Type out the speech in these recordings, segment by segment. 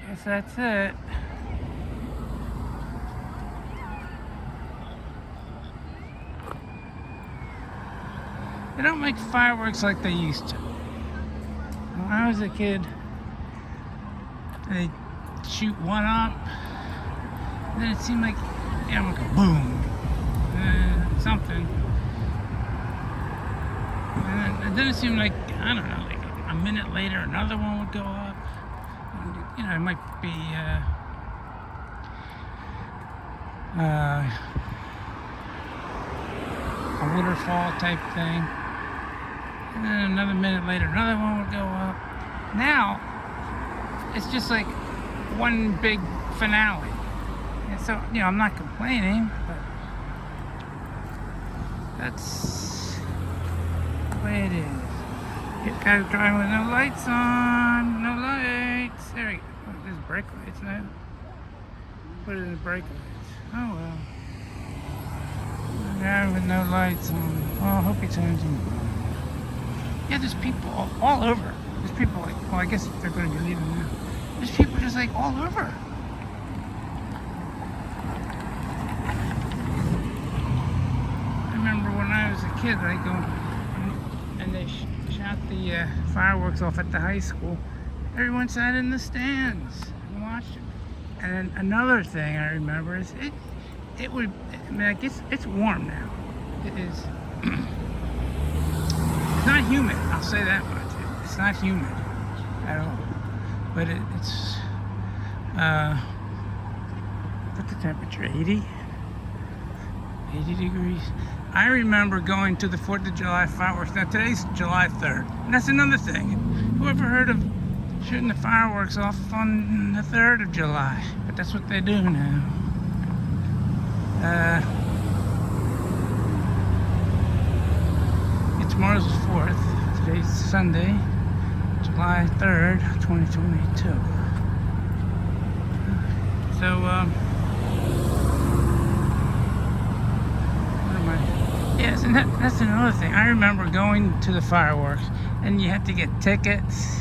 Guess that's it. They don't make fireworks like they used to. When I was a kid, they shoot one up, and then it seemed like, like a boom, something. And then it seemed like, I don't know, like a minute later, another one would go up. And, it might be a waterfall type thing. And then another minute later, another one would go up. Now, it's just like one big finale. And so, I'm not complaining, but that's the way it is. Guys driving with no lights on, no lights. There we go. Oh, there's brake lights now. Put it in the brake lights. Oh well. Driving with no lights on. Oh, I hope he turns them. Yeah, there's people all over. There's people like, well, I guess they're going to be leaving now. There's people just like all over. I remember when I was a kid, I go and they shot the fireworks off at the high school. Everyone sat in the stands and watched it. And then another thing I remember is it would, I guess it's warm now. It is. It's not humid, I'll say that much. It's not humid at all. But it's, what's the temperature, 80? 80 degrees. I remember going to the 4th of July fireworks. Now today's July 3rd. And that's another thing. Whoever heard of shooting the fireworks off on the 3rd of July? But that's what they do now. Tomorrow's the 4th. Today's Sunday, July 3rd, 2022. So, what am I? Yes, and that's another thing. I remember going to the fireworks, and you had to get tickets.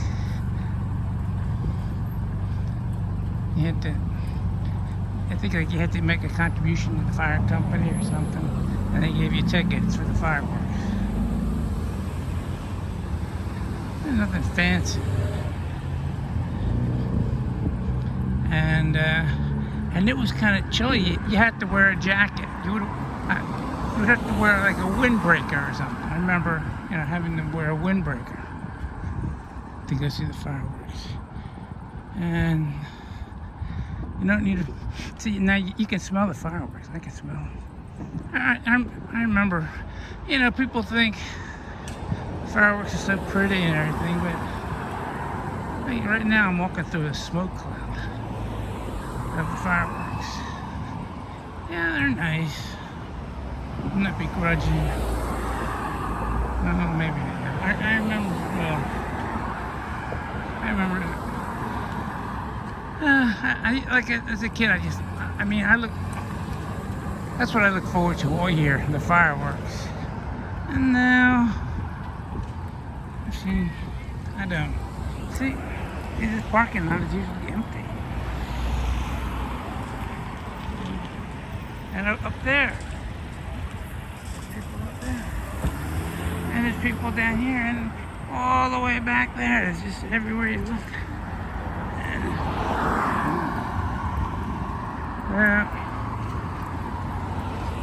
You had to, I think like you had to make a contribution to the fire company or something, and they gave you tickets for the fireworks. Nothing fancy, and it was kind of chilly. You had to wear a jacket. You would have to wear like a windbreaker or something. I remember, having to wear a windbreaker to go see the fireworks. And you don't need to see now. You can smell the fireworks. I can smell them. I remember, people think fireworks are so pretty and everything, but right now I'm walking through a smoke cloud of the fireworks. Yeah, they're nice. I'm not begrudging. Well, maybe I remember. Well, I remember. Like as a kid, I look. That's what I look forward to all year, the fireworks. And now. I don't. See, this parking lot is usually empty. And up there, people up there. And there's people down here, and all the way back there. It's just everywhere you look. And,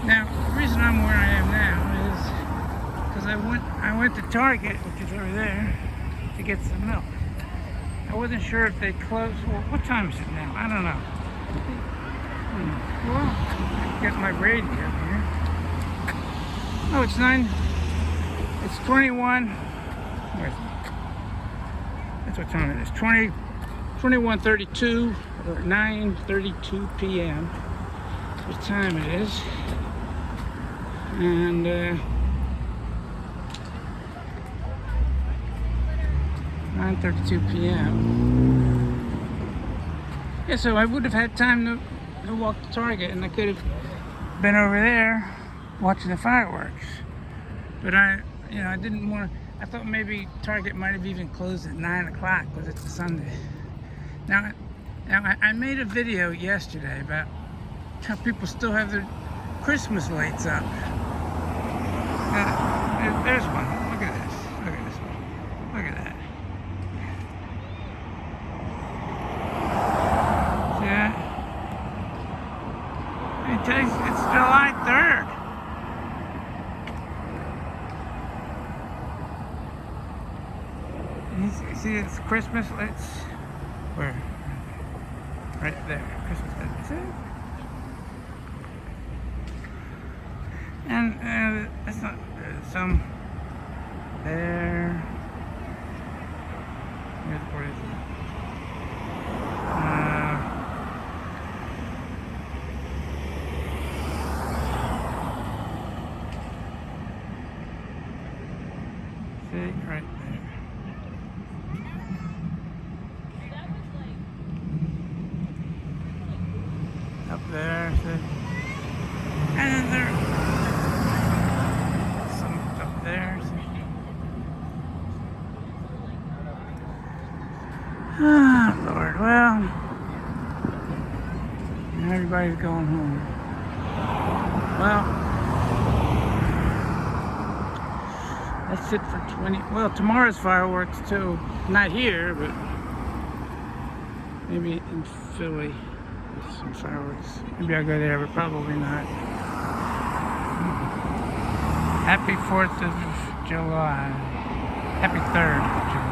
now, the reason I'm where I am now is because I went to Target, which is over there, to get some milk. I wasn't sure if they closed. Well, what time is it now? I don't know. Well, I get my radio here. Oh, it's 9. It's 21. Where is it? That's what time it is. 21:32 or 9:32 p.m. That's what time it is. And 9:32 p.m. Yeah, so I would have had time to walk to Target, and I could have been over there watching the fireworks. But I didn't want to. I thought maybe Target might have even closed at 9 o'clock because it's a Sunday. Now, Now, I made a video yesterday about how people still have their Christmas lights up. There's one. Look at this. Look at this one. Look at that. See that? It's July 3rd. You see, it's Christmas lights. Where? Right there. Christmas lights. See it? And that's not some there. Where is it? See, right there. Up there, see? And then there. There. Ah, Lord. Well, everybody's going home. Well, that's it for 20. Well, tomorrow's fireworks too. Not here, but maybe in Philly. There's some fireworks. Maybe I'll go there, but probably not. Happy 4th of July. Happy 3rd of July.